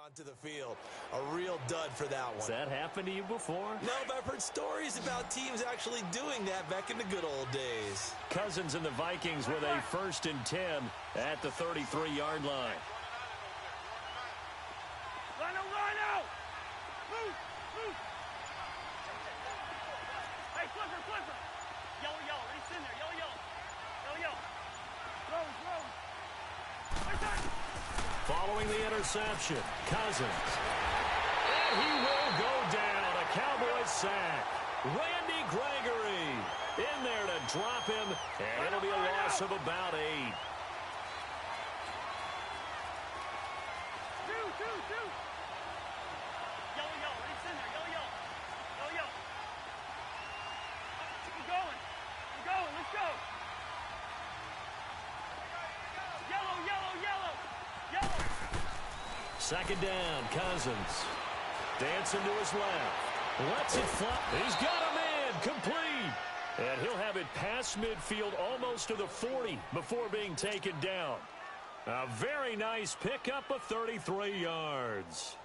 onto the field. A real dud for that one. Has that happened to you before? No, but I've heard stories about teams actually doing that back in the good old days. Cousins and the Vikings with a 1st and 10 at the 33-yard line. Rhino! Move! Hey, Flipper! Yellow, reach in there, yellow. Rose. Following the interception, Cousins. And he will go down. A Cowboys sack. Randy Gregory in there to drop him, and it'll be a loss of about 8. Two. Yellow, reach in there, yellow. We're going, let's go. Yellow. 2nd down, Cousins. Dancing to his left. Lets it fly. He's got a man. Complete. And he'll have it past midfield almost to the 40 before being taken down. A very nice pickup of 33 yards.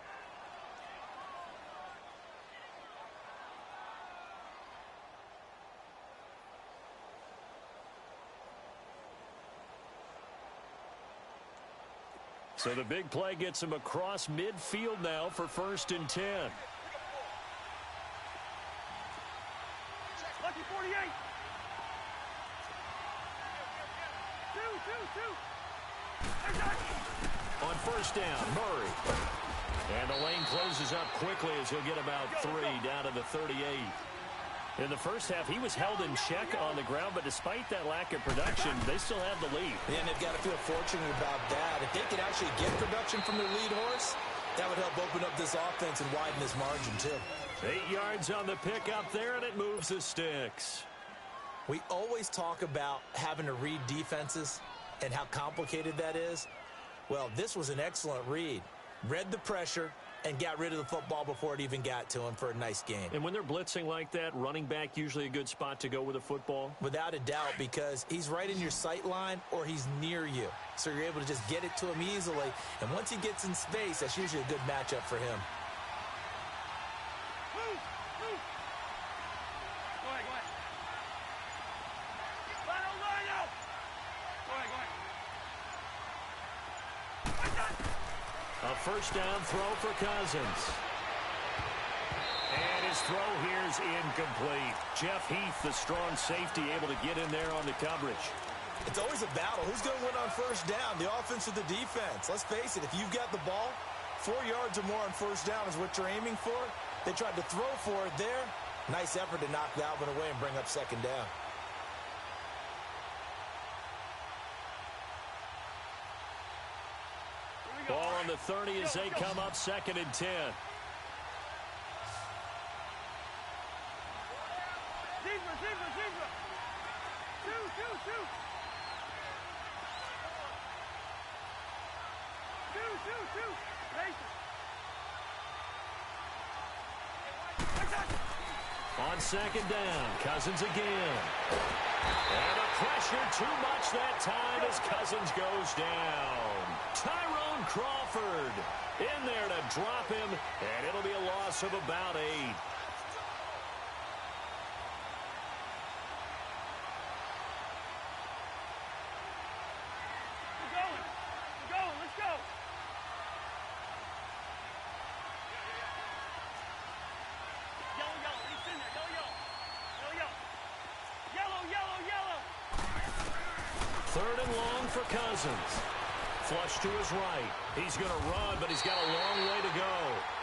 So the big play gets him across midfield now for 1st and 10. Lucky 48. Two. On 1st down, Murray. And the lane closes up quickly as he'll get about 3 down to the 38. In the first half, he was held in check on the ground, but despite that lack of production, they still have the lead. And they've got to feel fortunate about that. If they could actually get production from their lead horse, that would help open up this offense and widen this margin, too. 8 yards on the pickup there, and it moves the sticks. We always talk about having to read defenses and how complicated that is. Well, this was an excellent read. Read the pressure and got rid of the football before it even got to him for a nice game. And when they're blitzing like that, running back usually a good spot to go with a football? Without a doubt, because he's right in your sight line or he's near you. So you're able to just get it to him easily. And once he gets in space, that's usually a good matchup for him. Move. Go ahead. Rhino. Go ahead. A 1st down throw for Cousins. And his throw here's incomplete. Jeff Heath, the strong safety, able to get in there on the coverage. It's always a battle. Who's going to win on 1st down, the offense or the defense? Let's face it, if you've got the ball, 4 yards or more on 1st down is what you're aiming for. They tried to throw for it there. Nice effort to knock that one away and bring up 2nd down. Ball on the 30 as they come up 2nd and 10. Zebra. Two. On 2nd down, Cousins again. And a pressure too much that time as Cousins goes down. Tyrone Crawford in there to drop him, and it'll be a loss of about 8. We're going. Let's go. Yellow. Reach in there. Yellow. 3rd and long for Cousins. Flush to his right. He's going to run, but he's got a long way to go.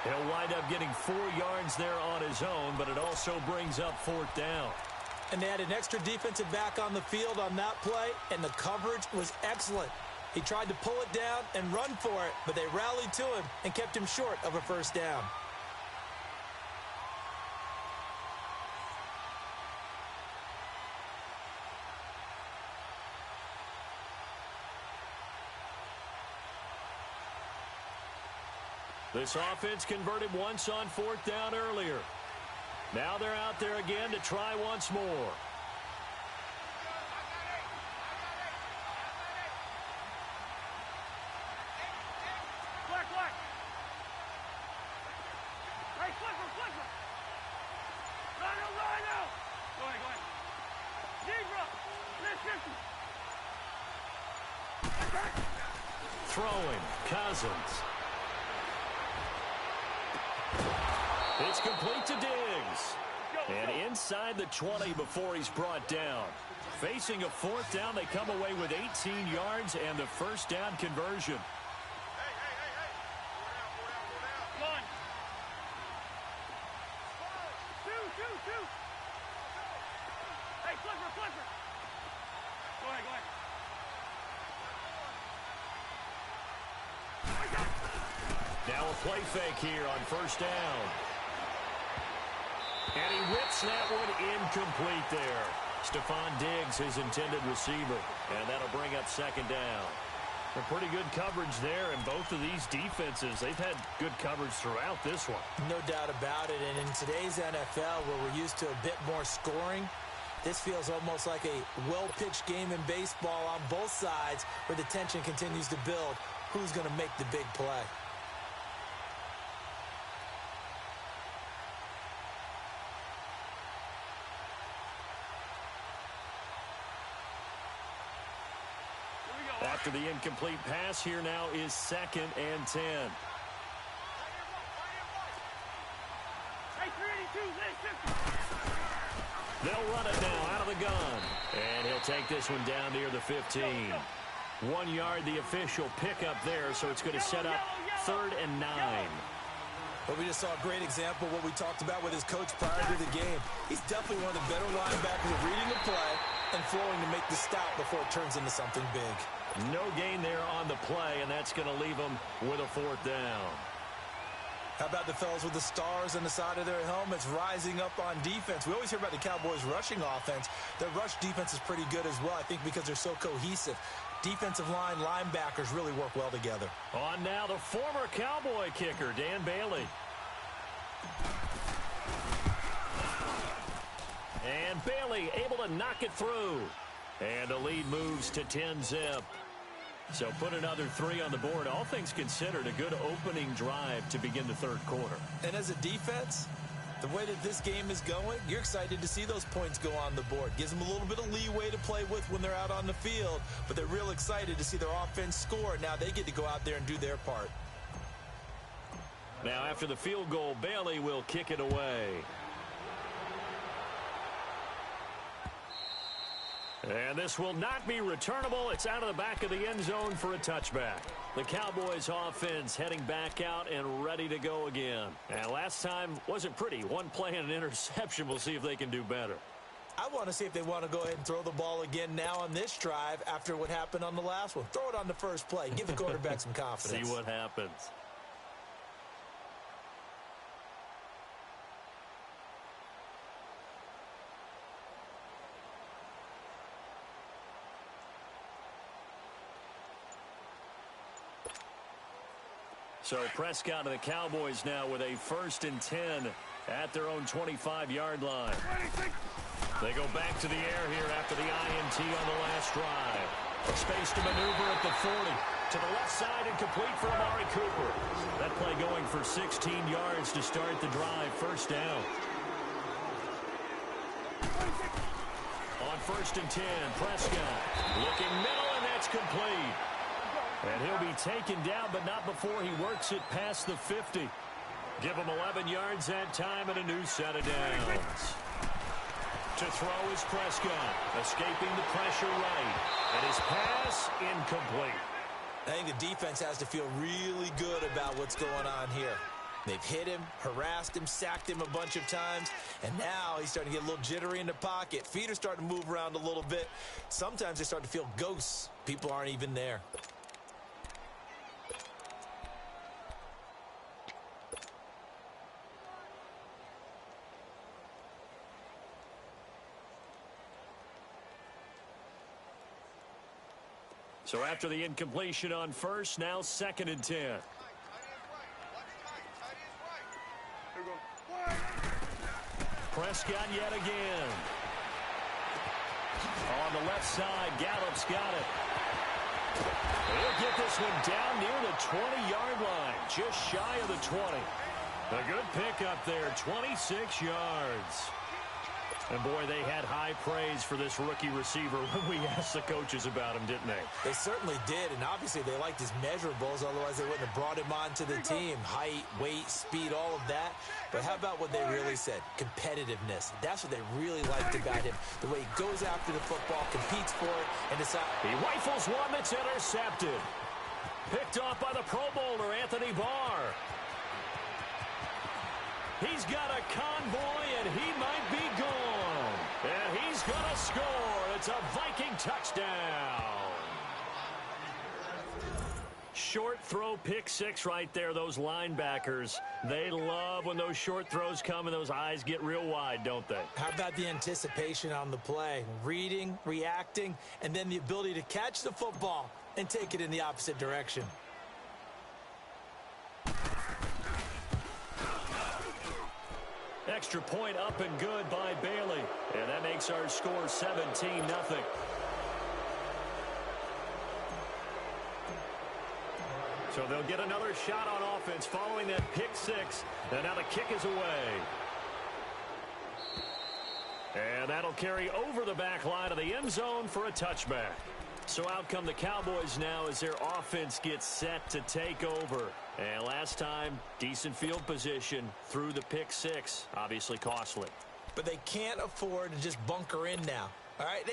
He'll wind up getting 4 yards there on his own, but it also brings up 4th down. And they had an extra defensive back on the field on that play, and the coverage was excellent. He tried to pull it down and run for it, but they rallied to him and kept him short of a 1st down. This offense converted once on 4th down earlier. Now they're out there again to try once more. Black. flipper. Rhino. Go ahead. Zebra. Let's Throwing, Cousins. It's complete to Diggs. And inside the 20 before he's brought down. Facing a fourth down, they come away with 18 yards and the first down conversion. One. Two. Hey, flipper. Go ahead. Now a play fake here on first down. And he whips that one incomplete there. Stephon Diggs, his intended receiver. And that'll bring up second down. A pretty good coverage there, and both of these defenses, they've had good coverage throughout this one. No doubt about it, and in today's NFL, where we're used to a bit more scoring, this feels almost like a well-pitched game in baseball on both sides, where the tension continues to build. Who's going to make the big play? After the incomplete pass, here now is 2nd and 10. Hey, 382, They'll run it now out of the gun. And he'll take this one down near the 15. 1 yard, the official pickup there, so it's going to set up 3rd and 9. But we just saw a great example of what we talked about with his coach prior to the game. He's definitely one of the better linebackers at reading the play and flowing to make the stop before it turns into something big. No gain there on the play, and that's going to leave them with a 4th down. How about the fellas with the stars on the side of their helmets rising up on defense? We always hear about the Cowboys' rushing offense. Their rush defense is pretty good as well, I think, because they're so cohesive. Defensive line, linebackers really work well together. On now, the former Cowboy kicker, Dan Bailey. And Bailey able to knock it through. And the lead moves to 10-zip. So put another 3 on the board. All things considered, a good opening drive to begin the 3rd quarter. And as a defense, the way that this game is going, you're excited to see those points go on the board. Gives them a little bit of leeway to play with when they're out on the field, but they're real excited to see their offense score. Now they get to go out there and do their part. Now after the field goal, Bailey will kick it away. And this will not be returnable. It's out of the back of the end zone for a touchback. The Cowboys offense heading back out and ready to go again. And last time wasn't pretty. One play and an interception. We'll see if they can do better. I want to see if they want to go ahead and throw the ball again now on this drive after what happened on the last one. Throw it on the first play. Give the quarterback some confidence. See what happens. So Prescott and the Cowboys now with a 1st and 10 at their own 25-yard line. They go back to the air here after the INT on the last drive. Space to maneuver at the 40. To the left side and complete for Amari Cooper. That play going for 16 yards to start the drive. 1st down. On 1st and 10, Prescott looking middle, and that's complete. And he'll be taken down, but not before he works it past the 50. Give him 11 yards that time and a new set of downs. To throw is Prescott, escaping the pressure right. And his pass incomplete. I think the defense has to feel really good about what's going on here. They've hit him, harassed him, sacked him a bunch of times, and now he's starting to get a little jittery in the pocket. Feet are starting to move around a little bit. Sometimes they start to feel ghosts. People aren't even there. So after the incompletion on 1st, now 2nd and 10. Prescott yet again. On the left side, Gallup's got it. He'll get this one down near the 20-yard line, just shy of the 20. A good pickup there, 26 yards. And, boy, they had high praise for this rookie receiver when we asked the coaches about him, didn't they? They certainly did, and obviously they liked his measurables, otherwise they wouldn't have brought him onto the team. Height, weight, speed, all of that. But how about what they really said? Competitiveness. That's what they really liked about him. The way he goes after the football, competes for it, and decides. He rifles one that's intercepted. Picked off by the Pro Bowler, Anthony Barr. He's got a convoy, and he might be gone. And he's going to score. It's a Viking touchdown. Short throw, pick six right there. Those linebackers, they love when those short throws come and those eyes get real wide, don't they? How about the anticipation on the play? Reading, reacting, and then the ability to catch the football and take it in the opposite direction. Extra point up and good by Bailey. And that makes our score 17-0. So they'll get another shot on offense following that pick six. And now the kick is away. And that'll carry over the back line of the end zone for a touchback. So out come the Cowboys now as their offense gets set to take over. And last time, decent field position through the pick six. Obviously costly. But they can't afford to just bunker in now. All right,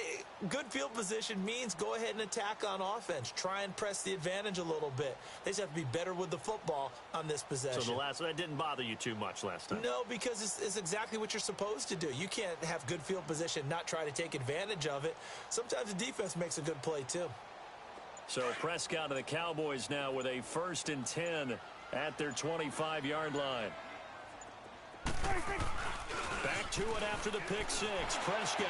good field position means go ahead and attack on offense. Try and press the advantage a little bit. They just have to be better with the football on this possession. So that didn't bother you too much last time? No, because it's exactly what you're supposed to do. You can't have good field position, not try to take advantage of it. Sometimes the defense makes a good play too. So Prescott and the Cowboys now with a 1st and 10 at their 25-yard line. Back to it after the pick six. Prescott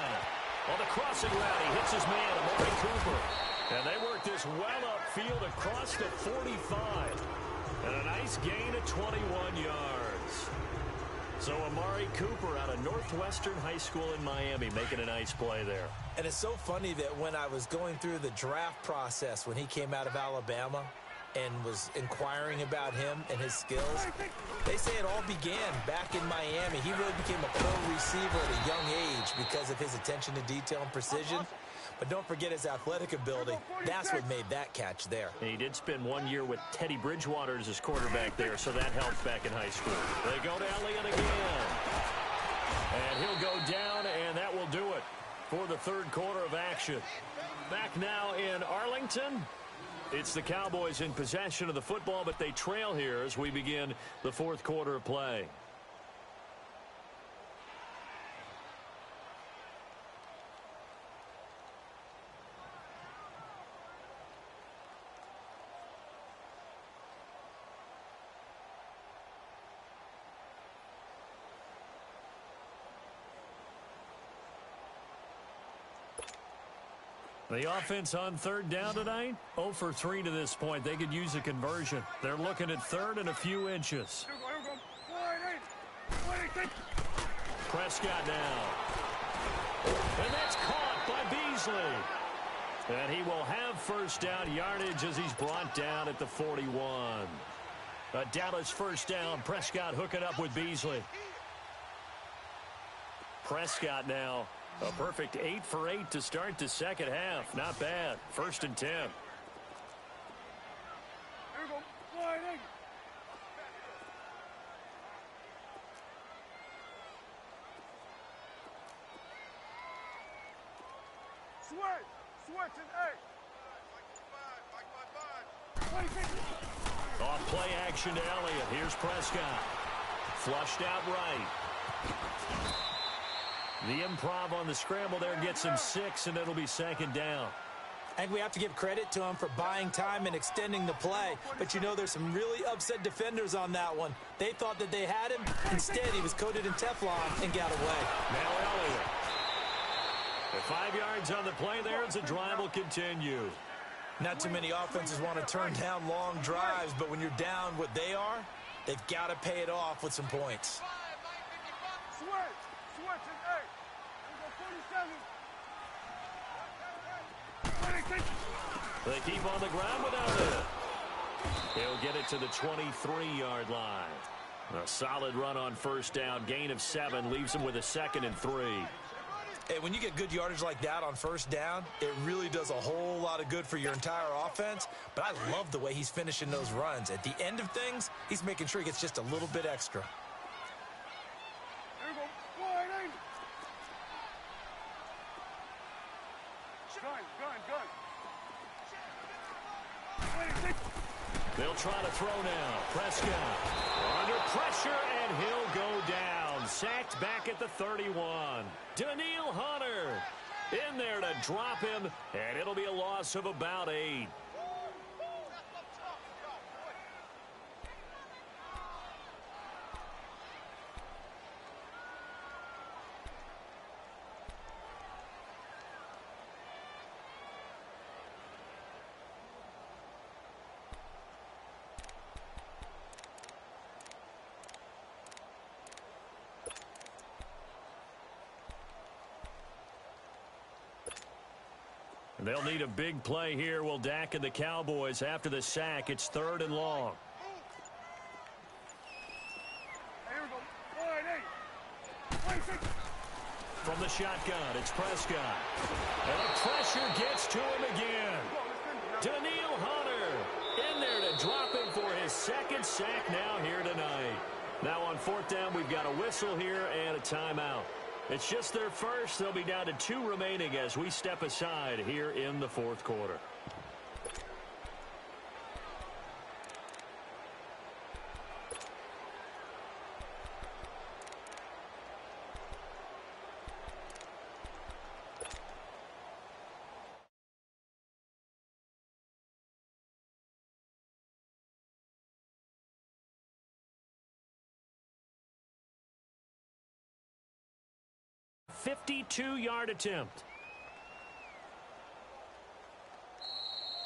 on the crossing route. He hits his man, Amari Cooper. And they work this well upfield across the 45. And a nice gain of 21 yards. So Amari Cooper out of Northwestern High School in Miami making a nice play there. And it's so funny that when I was going through the draft process when he came out of Alabama and was inquiring about him and his skills, they say it all began back in Miami. He really became a pro receiver at a young age because of his attention to detail and precision. But don't forget his athletic ability. That's what made that catch there. And he did spend 1 year with Teddy Bridgewater as his quarterback there, so that helped back in high school. They go to Elliott again. And he'll go down, and that will do it for the third quarter of action. Back now in Arlington. It's the Cowboys in possession of the football, but they trail here as we begin the fourth quarter of play. The offense on third down tonight, 0 for 3 to this point. They could use a conversion. They're looking at third and a few inches. Prescott now. And that's caught by Beasley. And he will have first down yardage as he's brought down at the 41. A Dallas first down. Prescott hooking up with Beasley. Prescott now. A perfect 8 for 8 to start the second half. Not bad. 1st and 10. Switch and 8. Off play action to Elliott. Here's Prescott. Flushed out right. The improv on the scramble there gets him 6, and it'll be second down. I think we have to give credit to him for buying time and extending the play. But, you know, there's some really upset defenders on that one. They thought that they had him. Instead, he was coated in Teflon and got away. Now Elliott. With 5 yards on the play there, as the drive will continue. Not too many offenses want to turn down long drives, but when you're down what they are, they've got to pay it off with some points. Switch and 8. They keep on the ground without it. He'll get it to the 23-yard line. A solid run on first down. Gain of 7 leaves him with a 2nd and 3. Hey, when you get good yardage like that on first down, it really does a whole lot of good for your entire offense. But I love the way he's finishing those runs. At the end of things, he's making sure he gets just a little bit extra. Here we go. Wide. Gun. They'll try to throw now. Prescott under pressure, and he'll go down. Sacked back at the 31. Daniil Hunter in there to drop him, and it'll be a loss of about 8. They'll need a big play here. Will Dak and the Cowboys after the sack. It's 3rd and long. Here we go. Wide. From the shotgun, it's Prescott. And the pressure gets to him again. Daniil Hunter in there to drop him for his 2nd sack now here tonight. Now on 4th down, we've got a whistle here and a timeout. It's just their first. They'll be down to 2 remaining as we step aside here in the 4th quarter. A 52-yard attempt.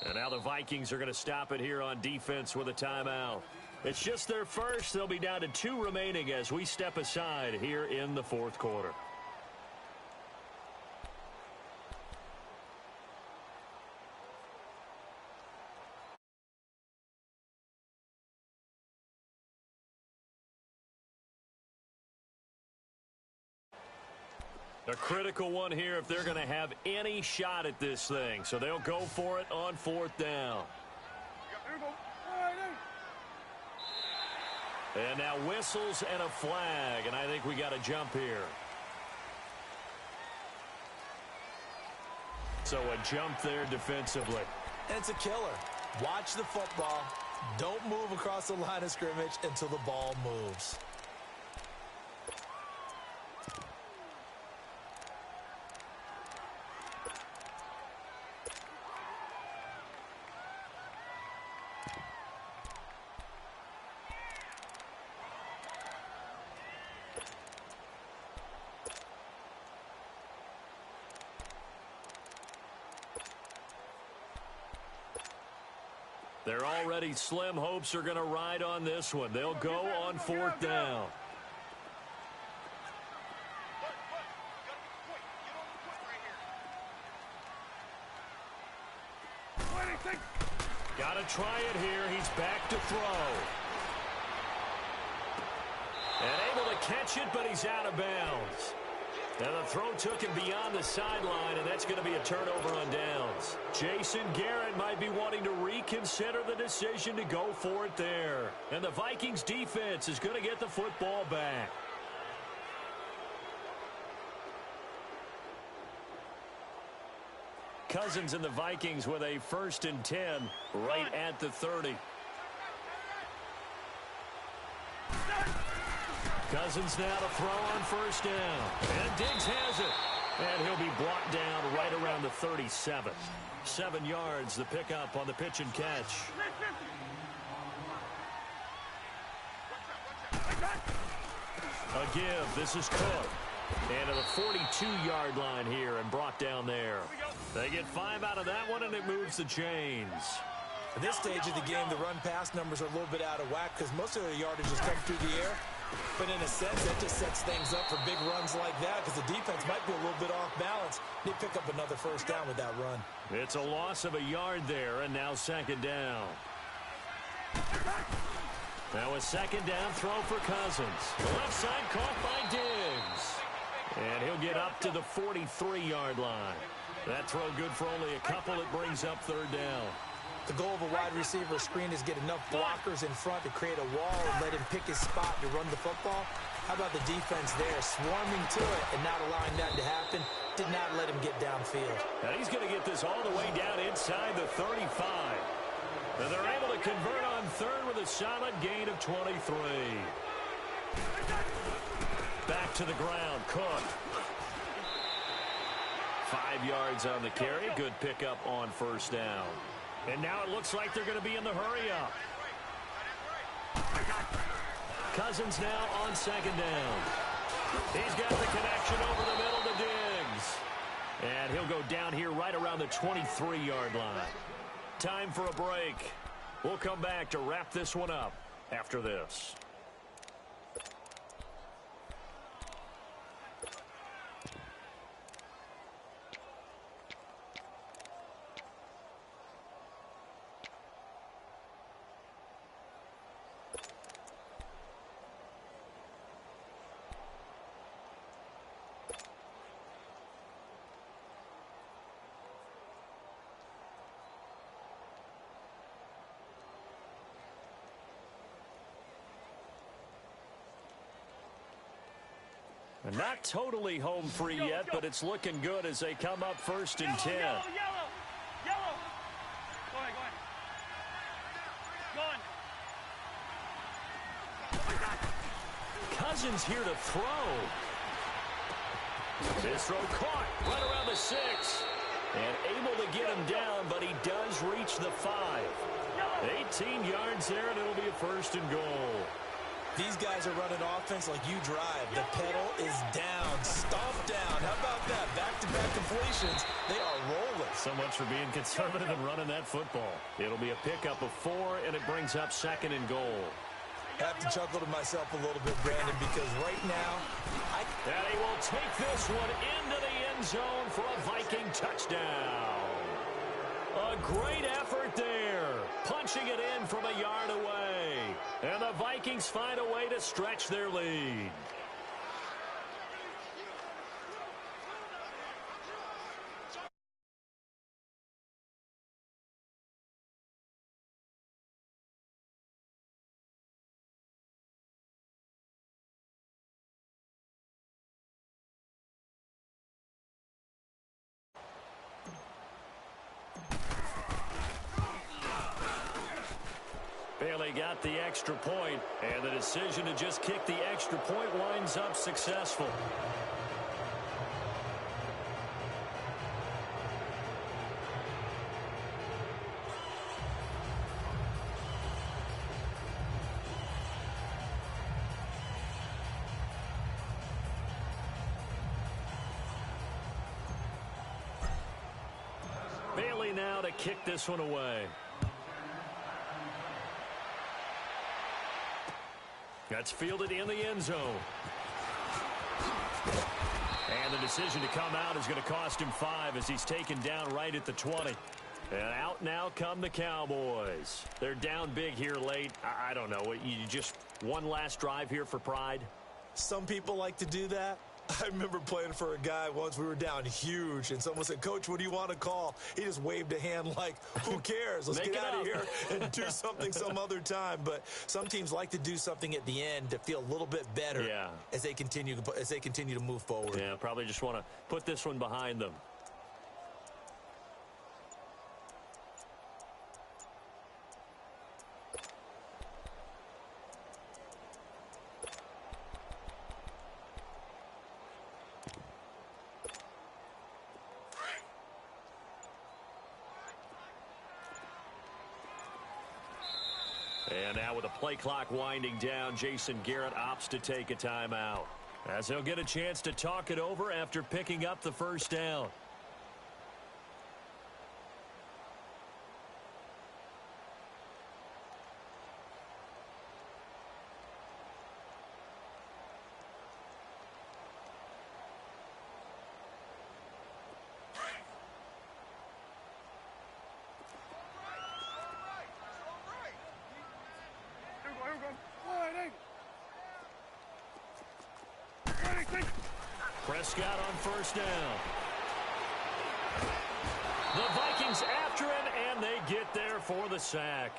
And now the Vikings are going to stop it here on defense with a timeout. It's just their first. They'll be down to 2 remaining as we step aside here in the 4th quarter. A critical one here if they're going to have any shot at this thing. So they'll go for it on 4th down. And now whistles and a flag, and I think we got a jump here. So a jump there defensively. And it's a killer. Watch the football. Don't move across the line of scrimmage until the ball moves. Their already slim hopes are going to ride on this one. They'll go on 4th down. Got to try it here. He's back to throw. And able to catch it, but he's out of bounds. Now the throw took him beyond the sideline, and that's going to be a turnover on downs. Jason Garrett might be wanting to reconsider the decision to go for it there. And the Vikings defense is going to get the football back. Cousins and the Vikings with a 1st and 10 right at the 30. Cousins now to throw on 1st down. And Diggs has it. And he'll be brought down right around the 37. 7 yards, the pickup on the pitch and catch. A give. This is Cook. And to the 42-yard line here and brought down there. They get 5 out of that one, and it moves the chains. At this stage of the game, the run-pass numbers are a little bit out of whack because most of their yardage has come through the air. But in a sense, that just sets things up for big runs like that because the defense might be a little bit off balance. They pick up another 1st down with that run. It's a loss of a yard there, and now 2nd down. Now a second down throw for Cousins. The left side caught by Diggs. And he'll get up to the 43-yard line. That throw good for only a couple. It brings up third down. The goal of a wide receiver screen is get enough blockers in front to create a wall and let him pick his spot to run the football. How about the defense there, swarming to it and not allowing that to happen? Did not let him get downfield. Now he's going to get this all the way down inside the 35. And they're able to convert on third with a solid gain of 23. Back to the ground, Cook. 5 yards on the carry. Good pickup on first down. And now it looks like they're going to be in the hurry-up. Cousins now on second down. He's got the connection over the middle to Diggs. And he'll go down here right around the 23-yard line. Time for a break. We'll come back to wrap this one up after this. And not totally home free yet, but it's looking good as they come up first and 10. Yellow. Go ahead. Cousins here to throw. This throw caught right around the 6. And able to get him down, but he does reach the 5. 18 yards there, and it'll be a first and goal. These guys are running offense like you drive. The pedal is down, stomped down. How about that? Back-to-back completions. They are rolling. So much for being conservative and running that football. It'll be a pickup of 4, and it brings up second and goal. I have to chuckle to myself a little bit, Brandon, because right now, And he will take this one into the end zone for a Viking touchdown. A great effort there, punching it in from a yard away. And the Vikings find a way to stretch their lead. Bailey got the extra point, and the decision to just kick the extra point winds up successful. Bailey now to kick this one away. That's fielded in the end zone. And the decision to come out is going to cost him 5 as he's taken down right at the 20. And out now come the Cowboys. They're down big here late. I don't know. You just one last drive here for pride? some people like to do that. I remember playing for a guy once. We were down huge, and someone said, "Coach, what do you want to call?" He just waved a hand like, "Who cares? Let's get out of here and do something some other time." But some teams like to do something at the end to feel a little bit better as they continue to move forward. Yeah, probably just want to put this one behind them. And now with the play clock winding down, Jason Garrett opts to take a timeout, as he'll get a chance to talk it over after picking up the first down. Here we go. Prescott on first down. The Vikings after him, and they get there for the sack.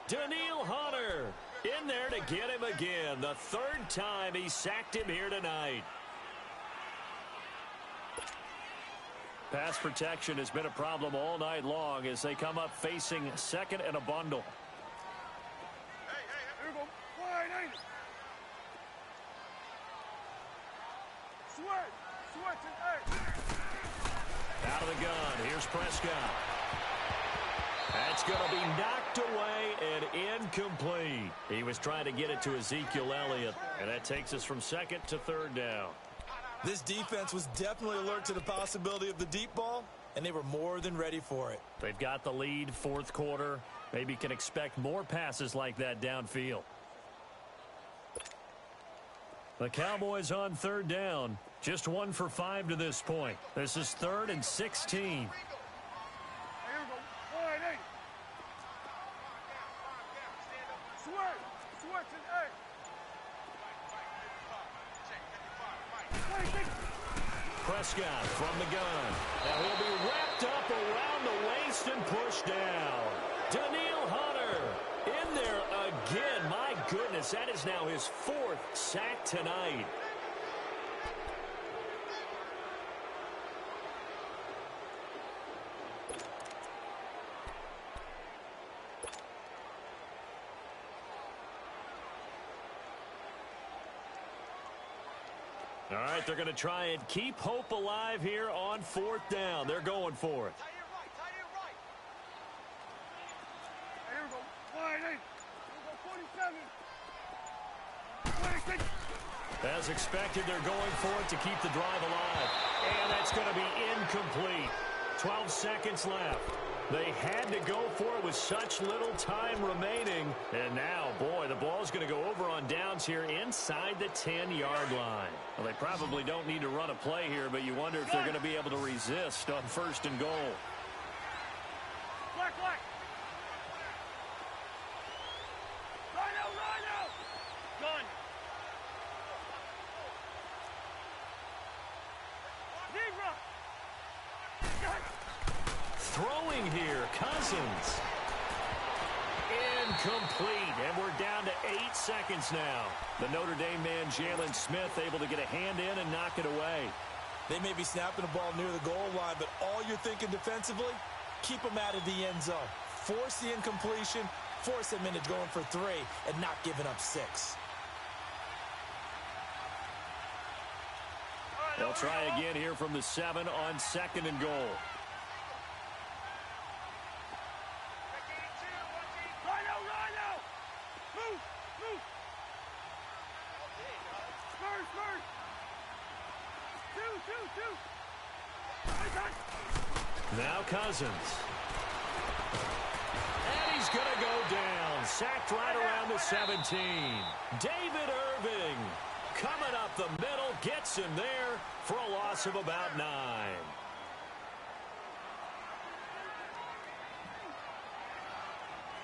Danielle Hunter in there to get him again. The third time he sacked him here tonight. Pass protection has been a problem all night long as they come up facing second and a bundle. Here we go. Wide eight. Switch and eight. Out of the gun. Here's Prescott. That's going to be knocked away and incomplete. He was trying to get it to Ezekiel Elliott, and that takes us from second to third down. This defense was definitely alert to the possibility of the deep ball, and they were more than ready for it. They've got the lead, fourth quarter. Maybe can expect more passes like that downfield. The Cowboys on third down. Just 1 for 5 to this point. This is 3rd and 16. Here we go. Wide eight. Switch and eight. Prescott from the gun. Now he'll be wrapped up around the waist and pushed down. Danielle Hunter in there again. My goodness, that is now his 4th sack tonight. All right, they're going to try and keep hope alive here on 4th down. They're going for it. Tight here we go. Wide eight. Here we go. 47. 26. As expected, they're going for it to keep the drive alive. And that's going to be incomplete. 12 seconds left. They had to go for it with such little time remaining. And now, boy, the ball's going to go over on downs here inside the 10-yard line. Well, they probably don't need to run a play here, but you wonder if they're going to be able to resist on 1st and goal. Black. Rhino. Gun. Zebra. Throwing here, Cousins. Incomplete, and we're down to 8 seconds now. The Notre Dame man, Jalen Smith, able to get a hand in and knock it away. They may be snapping the ball near the goal line, but all you're thinking defensively, keep them out of the end zone. Force the incompletion, force them into going for 3, and not giving up 6. They'll try again here from the 7 on 2nd and goal. Rhino. Move. Spurs. 2. Now Cousins. And he's going to go down. Sacked right around the 17. David Irving coming up the middle, gets him there for a loss of about 9.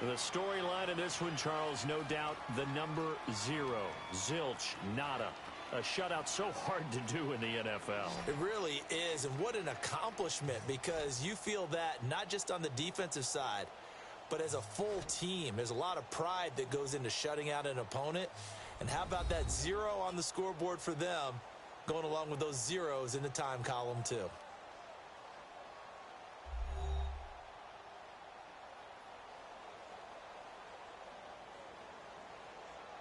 The storyline in this one, Charles, no doubt the number 0. Zilch, nada. A shutout so hard to do in the NFL. It really is, and what an accomplishment, because you feel that not just on the defensive side, but as a full team. There's a lot of pride that goes into shutting out an opponent. And how about that 0 on the scoreboard for them, going along with those zeros in the time column too.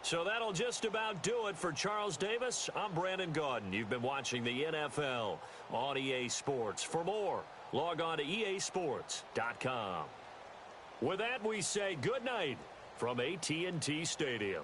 So that'll just about do it for Charles Davis. I'm Brandon Gaudin. You've been watching the NFL on EA Sports. For more, log on to easports.com. With that, we say good night from AT&T Stadium.